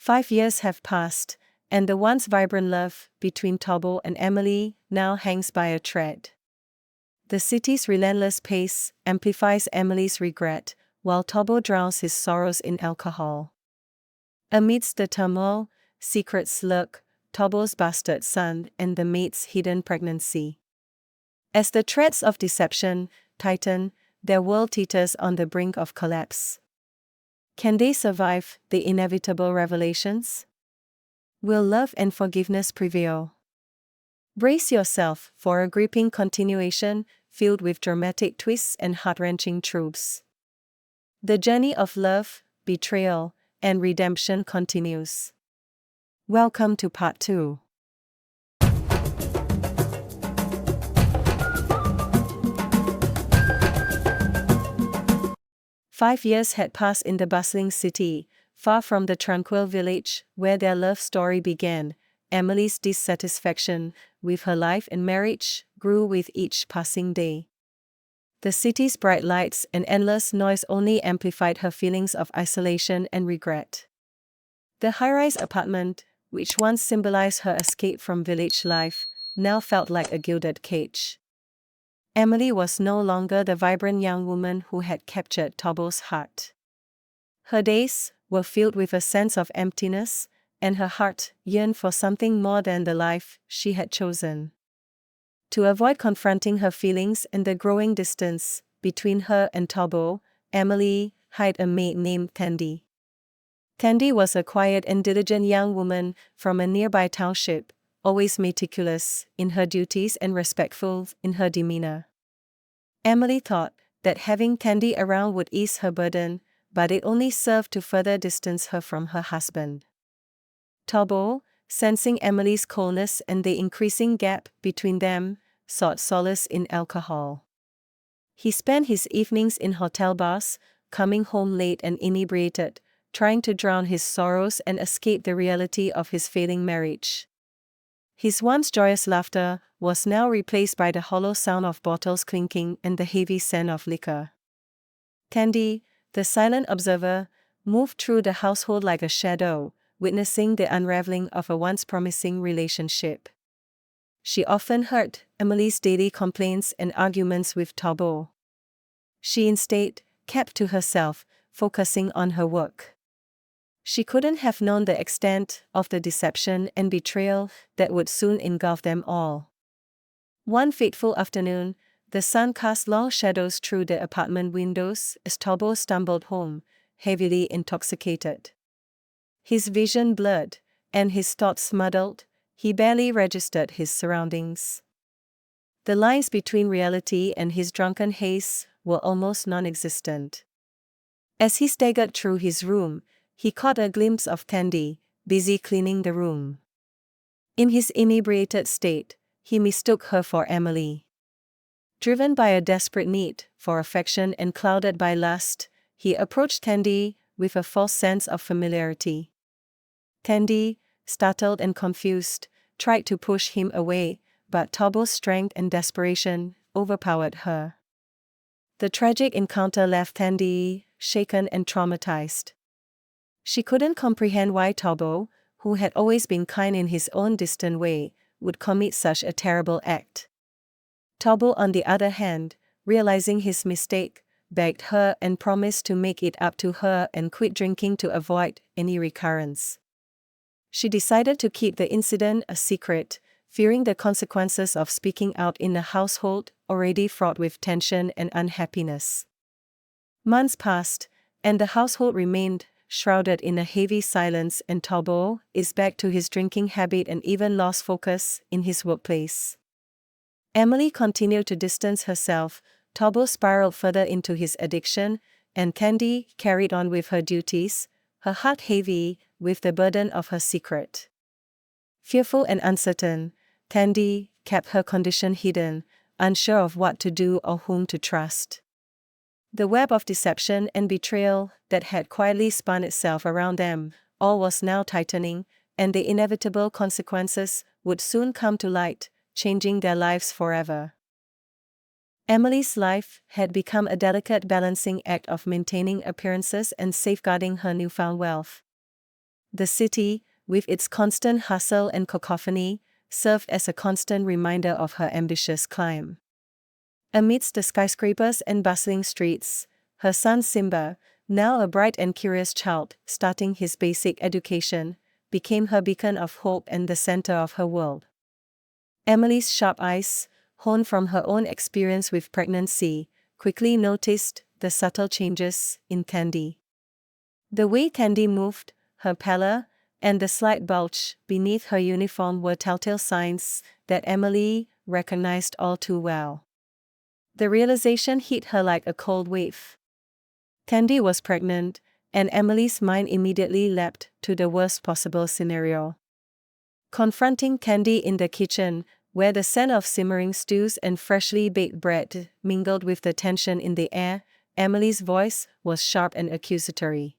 5 years have passed, and the once vibrant love between Thabo and Amahle now hangs by a thread. The city's relentless pace amplifies Amahle's regret, while Thabo drowns his sorrows in alcohol. Amidst the turmoil, secrets lurk: Thabo's bastard son and the maid's hidden pregnancy. As the threads of deception tighten, their world teeters on the brink of collapse. Can they survive the inevitable revelations? Will love and forgiveness prevail? Brace yourself for a gripping continuation filled with dramatic twists and heart-wrenching truths. The journey of love, betrayal, and redemption continues. Welcome to Part 2. Five years had passed in the bustling city, far from the tranquil village where their love story began. Amahle's dissatisfaction with her life and marriage grew with each passing day. The city's bright lights and endless noise only amplified her feelings of isolation and regret. The high-rise apartment, which once symbolized her escape from village life, now felt like a gilded cage. Amahle was no longer the vibrant young woman who had captured Thabo's heart. Her days were filled with a sense of emptiness, and her heart yearned for something more than the life she had chosen. To avoid confronting her feelings and the growing distance between her and Thabo, Amahle hired a maid named Thandi. Thandi was a quiet and diligent young woman from a nearby township, always meticulous in her duties and respectful in her demeanor. Amahle thought that having Thandi around would ease her burden, but it only served to further distance her from her husband. Thabo, sensing Amahle's coldness and the increasing gap between them, sought solace in alcohol. He spent his evenings in hotel bars, coming home late and inebriated, trying to drown his sorrows and escape the reality of his failing marriage. His once joyous laughter was now replaced by the hollow sound of bottles clinking and the heavy scent of liquor. Thandi, the silent observer, moved through the household like a shadow, witnessing the unraveling of a once promising relationship. She often heard Amahle's daily complaints and arguments with Thabo. She instead kept to herself, focusing on her work. She couldn't have known the extent of the deception and betrayal that would soon engulf them all. One fateful afternoon, the sun cast long shadows through the apartment windows as Thabo stumbled home, heavily intoxicated. His vision blurred, and his thoughts muddled. He barely registered his surroundings. The lines between reality and his drunken haze were almost non-existent. As he staggered through his room, he caught a glimpse of Thandi, busy cleaning the room. In his inebriated state, he mistook her for Amahle. Driven by a desperate need for affection and clouded by lust, he approached Thandi with a false sense of familiarity. Thandi, startled and confused, tried to push him away, but Thabo's strength and desperation overpowered her. The tragic encounter left Thandi shaken and traumatized. She couldn't comprehend why Thabo, who had always been kind in his own distant way, would commit such a terrible act. Thabo, on the other hand, realizing his mistake, begged her and promised to make it up to her and quit drinking to avoid any recurrence. She decided to keep the incident a secret, fearing the consequences of speaking out in a household already fraught with tension and unhappiness. Months passed, and the household remained shrouded in a heavy silence, and Thabo is back to his drinking habit and even lost focus in his workplace. Amahle continued to distance herself, Thabo spiraled further into his addiction, and Thandi carried on with her duties, her heart heavy with the burden of her secret. Fearful and uncertain, Thandi kept her condition hidden, unsure of what to do or whom to trust. The web of deception and betrayal that had quietly spun itself around them all was now tightening, and the inevitable consequences would soon come to light, changing their lives forever. Amahle's life had become a delicate balancing act of maintaining appearances and safeguarding her newfound wealth. The city, with its constant hustle and cacophony, served as a constant reminder of her ambitious climb. Amidst the skyscrapers and bustling streets, her son Simba, now a bright and curious child starting his basic education, became her beacon of hope and the center of her world. Amahlie's sharp eyes, honed from her own experience with pregnancy, quickly noticed the subtle changes in Candy. The way Candy moved, her pallor, and the slight bulge beneath her uniform were telltale signs that Amahle recognized all too well. The realization hit her like a cold wave. Candy was pregnant, and Amahlie's mind immediately leapt to the worst possible scenario. Confronting Candy in the kitchen, where the scent of simmering stews and freshly baked bread mingled with the tension in the air, Amahlie's voice was sharp and accusatory.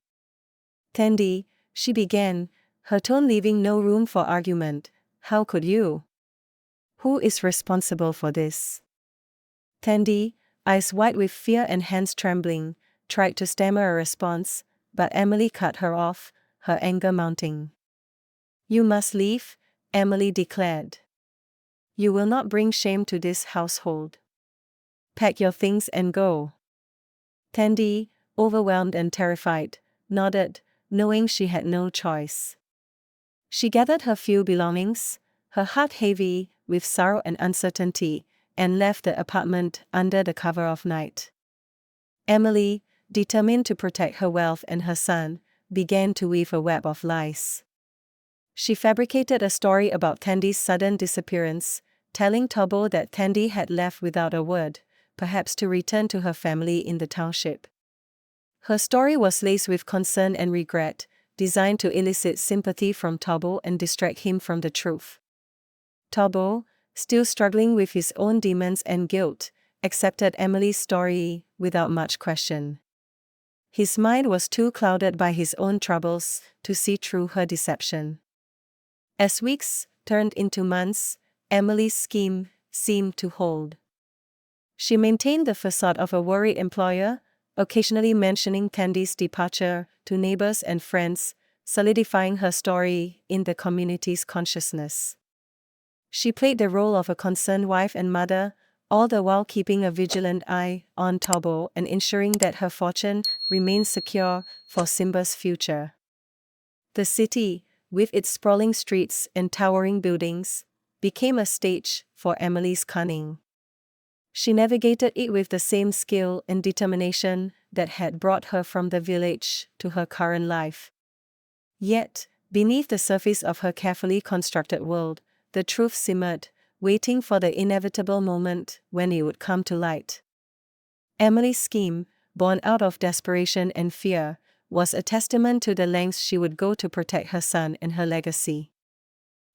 "Candy," she began, her tone leaving no room for argument, "how could you? Who is responsible for this?" Candy, eyes wide with fear and hands trembling, tried to stammer a response, but Amahle cut her off, her anger mounting. "You must leave," Amahle declared. "You will not bring shame to this household. Pack your things and go." Candy, overwhelmed and terrified, nodded, knowing she had no choice. She gathered her few belongings, her heart heavy with sorrow and uncertainty, and left the apartment under the cover of night. Amahle, determined to protect her wealth and her son, began to weave a web of lies. She fabricated a story about Candy's sudden disappearance, telling Thabo that Candy had left without a word, perhaps to return to her family in the township. Her story was laced with concern and regret, designed to elicit sympathy from Thabo and distract him from the truth. Thabo, still struggling with his own demons and guilt, accepted Amahlie's story without much question. His mind was too clouded by his own troubles to see through her deception. As weeks turned into months, Amahlie's scheme seemed to hold. She maintained the facade of a worried employer, occasionally mentioning Candy's departure to neighbors and friends, solidifying her story in the community's consciousness. She played the role of a concerned wife and mother, all the while keeping a vigilant eye on Thabo and ensuring that her fortune remained secure for Simba's future. The city, with its sprawling streets and towering buildings, became a stage for Amahlie's cunning. She navigated it with the same skill and determination that had brought her from the village to her current life. Yet, beneath the surface of her carefully constructed world, the truth simmered, waiting for the inevitable moment when it would come to light. Amahlie's scheme, born out of desperation and fear, was a testament to the lengths she would go to protect her son and her legacy.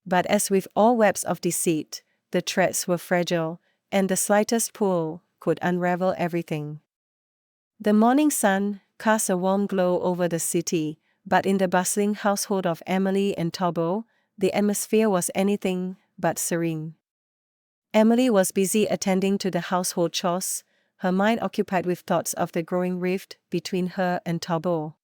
But as with all webs of deceit, the threads were fragile, and the slightest pull could unravel everything. The morning sun cast a warm glow over the city, but in the bustling household of Amahle and Thabo, the atmosphere was anything but serene. Amahle was busy attending to the household chores, her mind occupied with thoughts of the growing rift between her and Thabo.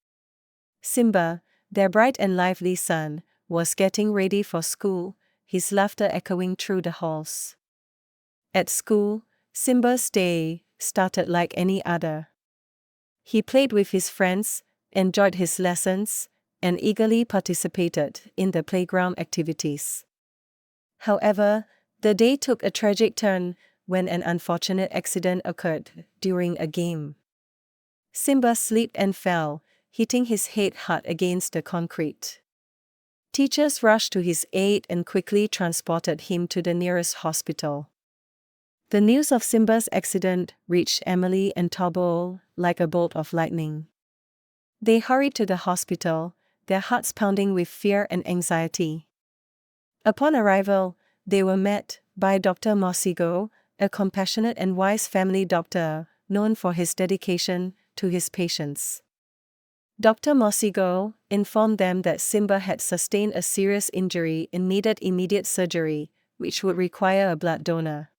Simba, their bright and lively son, was getting ready for school, his laughter echoing through the halls. At school, Simba's day started like any other. He played with his friends, enjoyed his lessons, and eagerly participated in the playground activities. However, the day took a tragic turn when an unfortunate accident occurred during a game. Simba slipped and fell, hitting his head hard against the concrete. Teachers rushed to his aid and quickly transported him to the nearest hospital. The news of Simba's accident reached Amahle and Thabo like a bolt of lightning. They hurried to the hospital, their hearts pounding with fear and anxiety. Upon arrival, they were met by Dr. Mosigo, a compassionate and wise family doctor known for his dedication to his patients. Dr. Mosigo informed them that Simba had sustained a serious injury and needed immediate surgery, which would require a blood donor.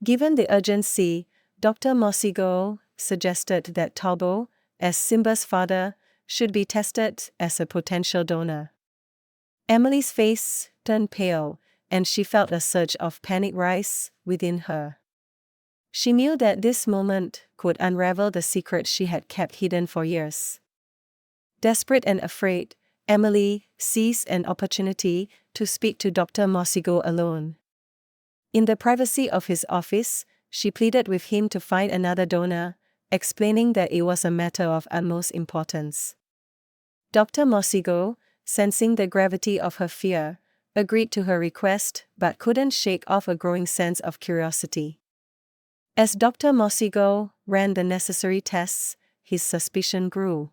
Given the urgency, Dr. Mosigo suggested that Thabo, as Simba's father, should be tested as a potential donor. Amahlie's face turned pale, and she felt a surge of panic rise within her. She knew that this moment could unravel the secret she had kept hidden for years. Desperate and afraid, Amahle seized an opportunity to speak to Dr. Mosigo alone. In the privacy of his office, she pleaded with him to find another donor, explaining that it was a matter of utmost importance. Dr. Mosigo, sensing the gravity of her fear, agreed to her request but couldn't shake off a growing sense of curiosity. As Dr. Mosigo ran the necessary tests, his suspicion grew.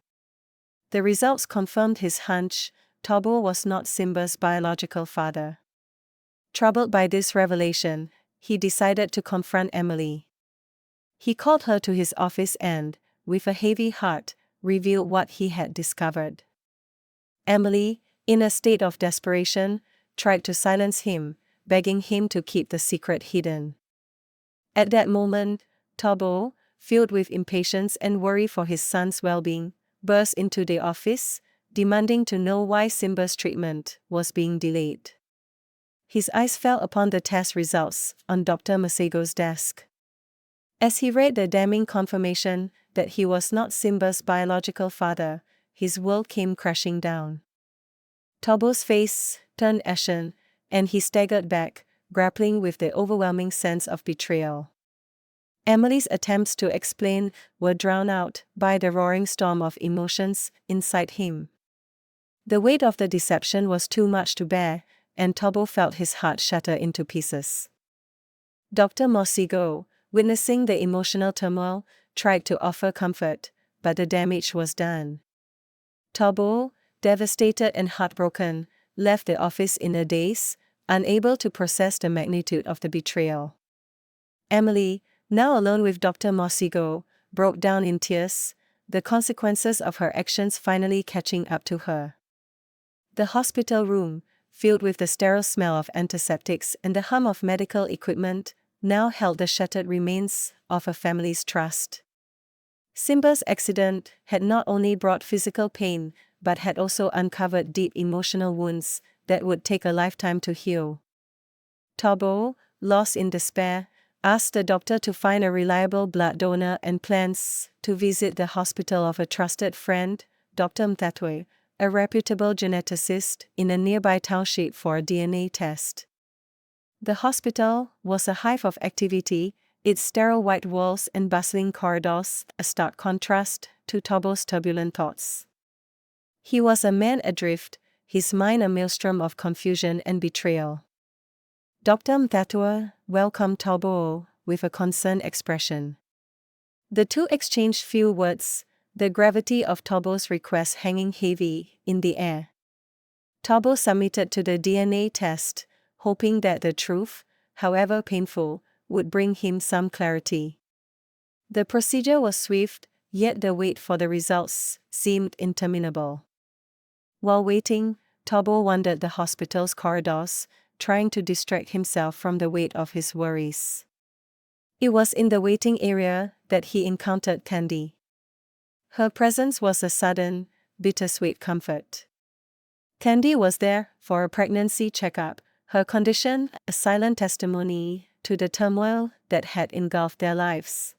The results confirmed his hunch: Thabo was not Simba's biological father. Troubled by this revelation, he decided to confront Amahle. He called her to his office and, with a heavy heart, revealed what he had discovered. Amahle, in a state of desperation, tried to silence him, begging him to keep the secret hidden. At that moment, Thabo, filled with impatience and worry for his son's well-being, burst into the office, demanding to know why Simba's treatment was being delayed. His eyes fell upon the test results on Dr. Mosigo's desk. As he read the damning confirmation that he was not Simba's biological father, his world came crashing down. Thabo's face turned ashen, and he staggered back, grappling with the overwhelming sense of betrayal. Amahlie's attempts to explain were drowned out by the roaring storm of emotions inside him. The weight of the deception was too much to bear, and Thabo felt his heart shatter into pieces. Dr. Mosigo, witnessing the emotional turmoil, tried to offer comfort, but the damage was done. Thabo, devastated and heartbroken, left the office in a daze, unable to process the magnitude of the betrayal. Amahle, now alone with Dr. Mosigo, broke down in tears, the consequences of her actions finally catching up to her. The hospital room, filled with the sterile smell of antiseptics and the hum of medical equipment, now held the shattered remains of a family's trust. Simba's accident had not only brought physical pain, but had also uncovered deep emotional wounds that would take a lifetime to heal. Thabo, lost in despair, asked the doctor to find a reliable blood donor and plans to visit the hospital of a trusted friend, Dr. Mtatwe, a reputable geneticist in a nearby township for a DNA test. The hospital was a hive of activity, its sterile white walls and bustling corridors a stark contrast to Thabo's turbulent thoughts. He was a man adrift, his mind a maelstrom of confusion and betrayal. Dr. Mtatwe welcomed Thabo with a concerned expression. The two exchanged few words, the gravity of Thabo's request hanging heavy in the air. Thabo submitted to the DNA test, hoping that the truth, however painful, would bring him some clarity. The procedure was swift, yet the wait for the results seemed interminable. While waiting, Thabo wandered the hospital's corridors, trying to distract himself from the weight of his worries. It was in the waiting area that he encountered Candy. Her presence was a sudden, bittersweet comfort. Candy was there for a pregnancy checkup, her condition a silent testimony to the turmoil that had engulfed their lives.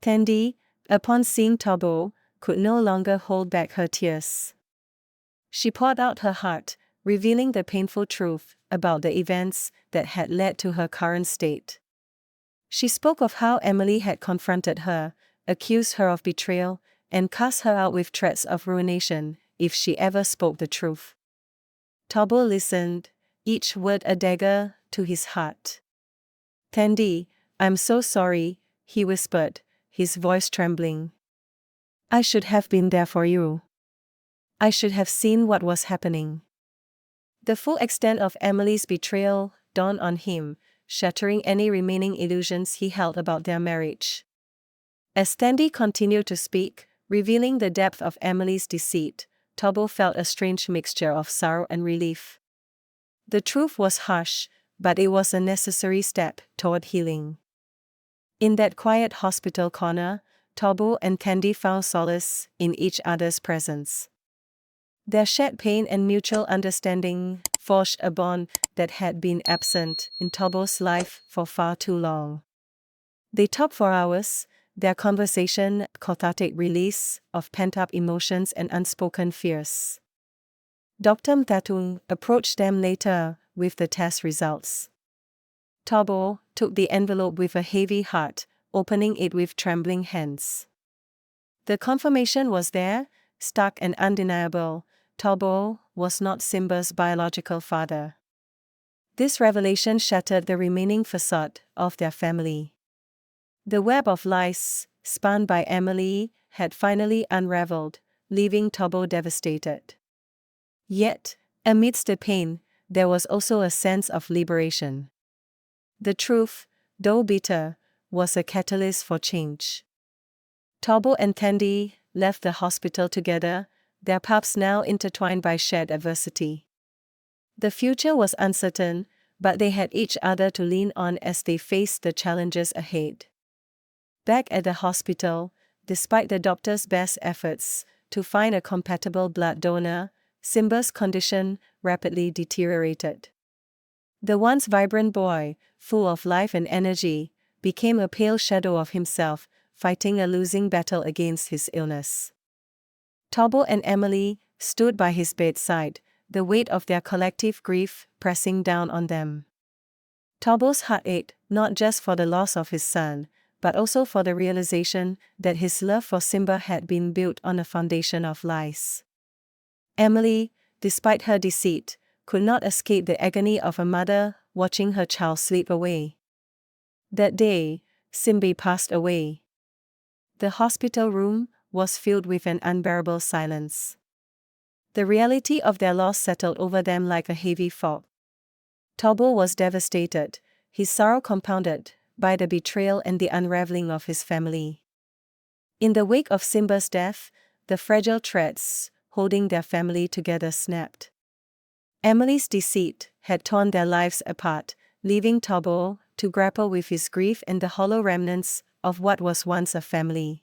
Candy, upon seeing Thabo, could no longer hold back her tears. She poured out her heart, revealing the painful truth about the events that had led to her current state. She spoke of how Amahle had confronted her, accused her of betrayal, and cast her out with threats of ruination if she ever spoke the truth. Thabo listened, each word a dagger to his heart. "Candy, I'm so sorry," he whispered, his voice trembling. "I should have been there for you. I should have seen what was happening." The full extent of Amahlie's betrayal dawned on him, shattering any remaining illusions he held about their marriage. As Candy continued to speak, revealing the depth of Amahlie's deceit, Thabo felt a strange mixture of sorrow and relief. The truth was harsh, but it was a necessary step toward healing. In that quiet hospital corner, Thabo and Candy found solace in each other's presence. Their shared pain and mutual understanding forged a bond that had been absent in Thabo's life for far too long. They talked for hours, their conversation a cathartic release of pent-up emotions and unspoken fears. Dr. Mtatung approached them later with the test results. Thabo took the envelope with a heavy heart, opening it with trembling hands. The confirmation was there, stark and undeniable. Thabo was not Simba's biological father. This revelation shattered the remaining facade of their family. The web of lies, spun by Amahle, had finally unraveled, leaving Thabo devastated. Yet, amidst the pain, there was also a sense of liberation. The truth, though bitter, was a catalyst for change. Thabo and Candy left the hospital together, their paths now intertwined by shared adversity. The future was uncertain, but they had each other to lean on as they faced the challenges ahead. Back at the hospital, despite the doctor's best efforts to find a compatible blood donor, Simba's condition rapidly deteriorated. The once vibrant boy, full of life and energy, became a pale shadow of himself, fighting a losing battle against his illness. Thabo and Amahle stood by his bedside, the weight of their collective grief pressing down on them. Thabo's heart ached, not just for the loss of his son, but also for the realization that his love for Simba had been built on a foundation of lies. Amahle, despite her deceit, could not escape the agony of a mother watching her child slip away. That day, Simba passed away. The hospital room was filled with an unbearable silence. The reality of their loss settled over them like a heavy fog. Thabo was devastated, his sorrow compounded by the betrayal and the unraveling of his family. In the wake of Simba's death, the fragile threads holding their family together snapped. Amahle's deceit had torn their lives apart, leaving Thabo to grapple with his grief and the hollow remnants of what was once a family.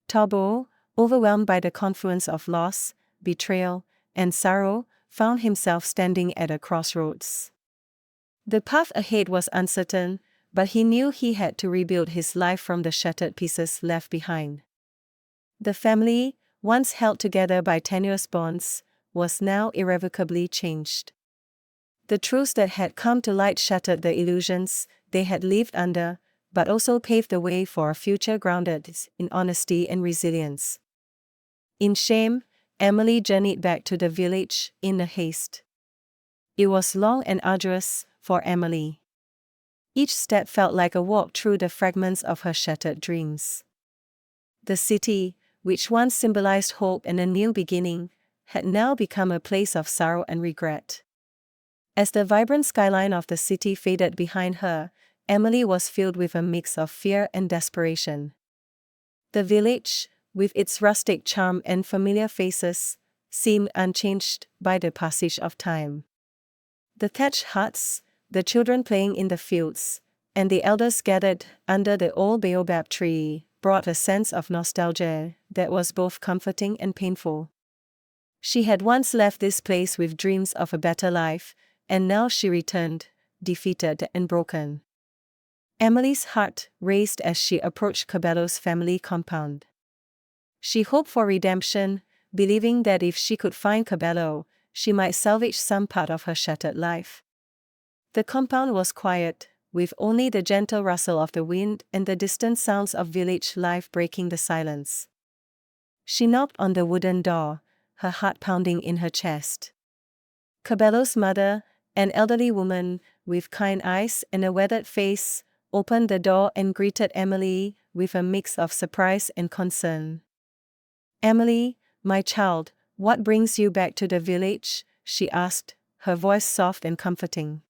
Thabo, overwhelmed by the confluence of loss, betrayal, and sorrow, found himself standing at a crossroads. The path ahead was uncertain, but he knew he had to rebuild his life from the shattered pieces left behind. The family, once held together by tenuous bonds, was now irrevocably changed. The truths that had come to light shattered the illusions they had lived under, but also paved the way for a future grounded in honesty and resilience. In shame, Amahle journeyed back to the village in a haste. It was long and arduous for Amahle. Each step felt like a walk through the fragments of her shattered dreams. The city, which once symbolized hope and a new beginning, had now become a place of sorrow and regret. As the vibrant skyline of the city faded behind her, Amahle was filled with a mix of fear and desperation. The village, with its rustic charm and familiar faces, seemed unchanged by the passage of time. The thatched huts, the children playing in the fields, and the elders gathered under the old baobab tree brought a sense of nostalgia that was both comforting and painful. She had once left this place with dreams of a better life, and now she returned, defeated and broken. Amahle's heart raced as she approached Cabello's family compound. She hoped for redemption, believing that if she could find Cabello, she might salvage some part of her shattered life. The compound was quiet, with only the gentle rustle of the wind and the distant sounds of village life breaking the silence. She knocked on the wooden door, her heart pounding in her chest. Cabello's mother, an elderly woman with kind eyes and a weathered face, opened the door and greeted Amahle with a mix of surprise and concern. "Amahle, my child, what brings you back to the village?" she asked, her voice soft and comforting.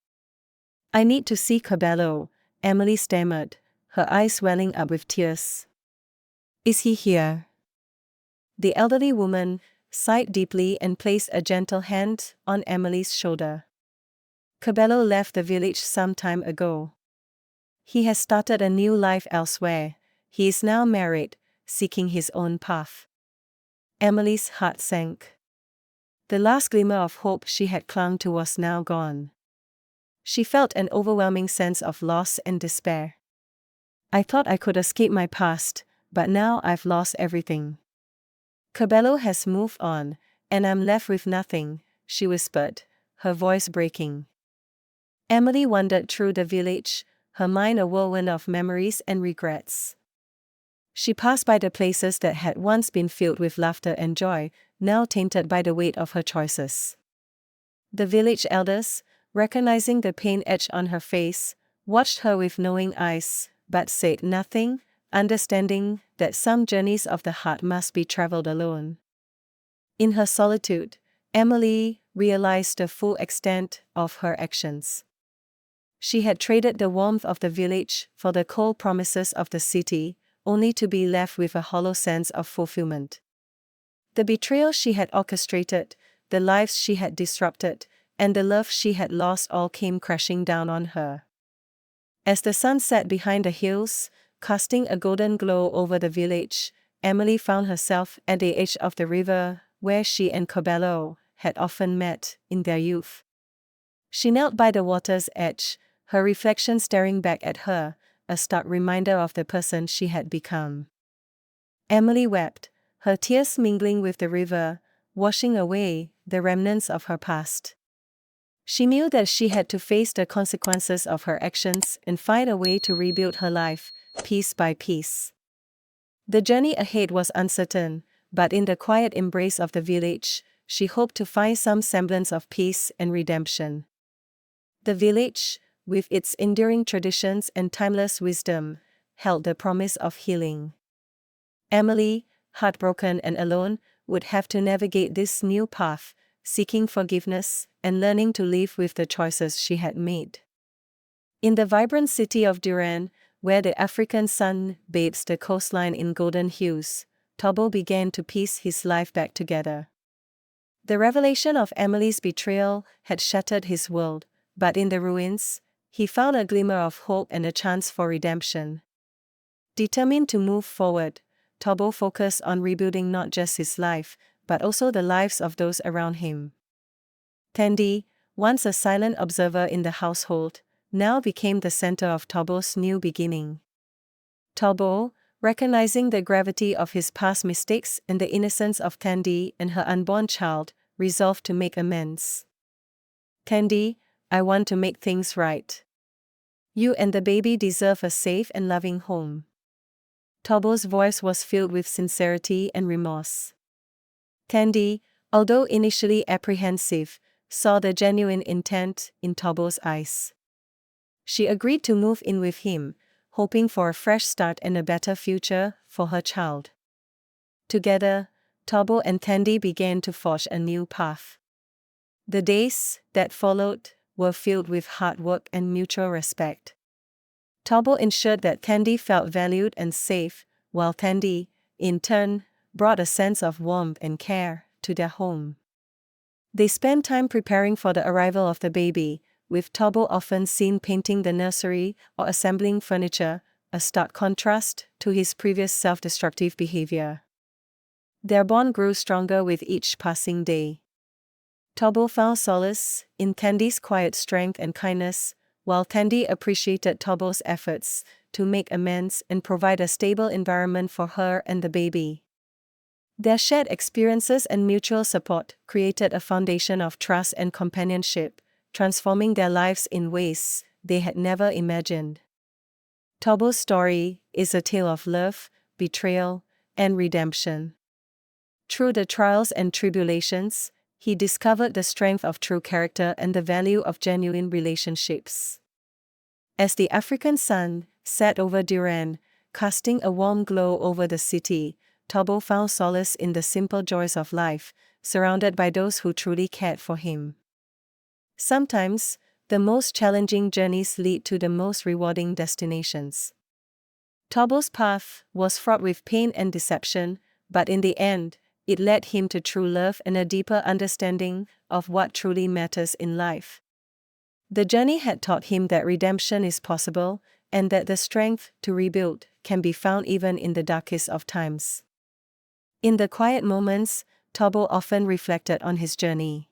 "I need to see Cabello," Amahle stammered, her eyes welling up with tears. "Is he here?" The elderly woman sighed deeply and placed a gentle hand on Amahle's shoulder. "Cabello left the village some time ago. He has started a new life elsewhere. He is now married, seeking his own path. Amahlie's heart sank. The last glimmer of hope she had clung to was now gone. She felt an overwhelming sense of loss and despair. I thought I could escape my past, but now I've lost everything. Cabello has moved on, and I'm left with nothing, she whispered, her voice breaking. Amahle wandered through the village, her mind a whirlwind of memories and regrets. She passed by the places that had once been filled with laughter and joy, now tainted by the weight of her choices. The village elders, recognizing the pain etched on her face, watched her with knowing eyes, but said nothing, understanding that some journeys of the heart must be traveled alone. In her solitude, Amahle realized the full extent of her actions. She had traded the warmth of the village for the cold promises of the city, only to be left with a hollow sense of fulfillment. The betrayal she had orchestrated, the lives she had disrupted, and the love she had lost all came crashing down on her. As the sun set behind the hills, casting a golden glow over the village, Amahle found herself at the edge of the river, where she and Cabello had often met in their youth. She knelt by the water's edge, her reflection staring back at her, a stark reminder of the person she had become. Amahle wept, her tears mingling with the river, washing away the remnants of her past. She knew that she had to face the consequences of her actions and find a way to rebuild her life, piece by piece. The journey ahead was uncertain, but in the quiet embrace of the village, she hoped to find some semblance of peace and redemption. The village, with its enduring traditions and timeless wisdom, held the promise of healing. Amahle, heartbroken and alone, would have to navigate this new path, seeking forgiveness and learning to live with the choices she had made. In the vibrant city of Duran, where the African sun bathes the coastline in golden hues, Thabo began to piece his life back together. The revelation of Amahle's betrayal had shattered his world, but in the ruins, he found a glimmer of hope and a chance for redemption. Determined to move forward, Thabo focused on rebuilding not just his life, but also the lives of those around him. Thandi, once a silent observer in the household, now became the center of Thabo's new beginning. Thabo, recognizing the gravity of his past mistakes and the innocence of Thandi and her unborn child, resolved to make amends. Thandi, I want to make things right. You and the baby deserve a safe and loving home. Thabo's voice was filled with sincerity and remorse. Thandi, although initially apprehensive, saw the genuine intent in Thabo's eyes. She agreed to move in with him, hoping for a fresh start and a better future for her child. Together, Thabo and Thandi began to forge a new path. The days that followed were filled with hard work and mutual respect. Thabo ensured that Thandi felt valued and safe, while Thandi, in turn, brought a sense of warmth and care to their home. They spent time preparing for the arrival of the baby, with Thabo often seen painting the nursery or assembling furniture, a stark contrast to his previous self-destructive behavior. Their bond grew stronger with each passing day. Thabo found solace in Thandi's quiet strength and kindness, while Thandi appreciated Thabo's efforts to make amends and provide a stable environment for her and the baby. Their shared experiences and mutual support created a foundation of trust and companionship, transforming their lives in ways they had never imagined. Thabo's story is a tale of love, betrayal, and redemption. Through the trials and tribulations, he discovered the strength of true character and the value of genuine relationships. As the African sun set over Duran, casting a warm glow over the city, Thabo found solace in the simple joys of life, surrounded by those who truly cared for him. Sometimes, the most challenging journeys lead to the most rewarding destinations. Thabo's path was fraught with pain and deception, but in the end, it led him to true love and a deeper understanding of what truly matters in life. The journey had taught him that redemption is possible, and that the strength to rebuild can be found even in the darkest of times. In the quiet moments, Thabo often reflected on his journey.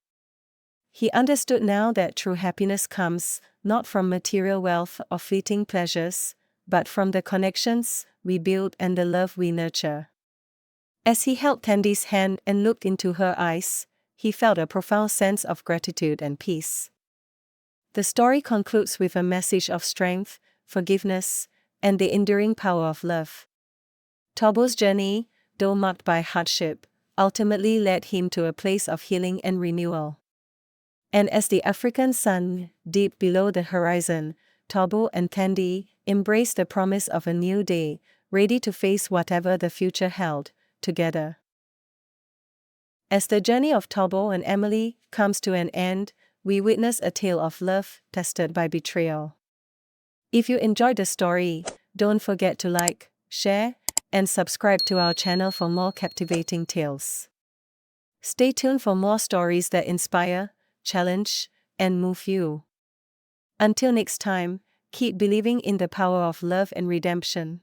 He understood now that true happiness comes not from material wealth or fleeting pleasures, but from the connections we build and the love we nurture. As he held Tandy's hand and looked into her eyes, he felt a profound sense of gratitude and peace. The story concludes with a message of strength, forgiveness, and the enduring power of love. Thabo's journey, though marked by hardship, ultimately led him to a place of healing and renewal. And as the African sun, deep below the horizon, Thabo and Tandy embraced the promise of a new day, ready to face whatever the future held, together. As the journey of Thabo and Amahle comes to an end, we witness a tale of love tested by betrayal. If you enjoyed the story, don't forget to like, share, and subscribe to our channel for more captivating tales. Stay tuned for more stories that inspire, challenge, and move you. Until next time, keep believing in the power of love and redemption.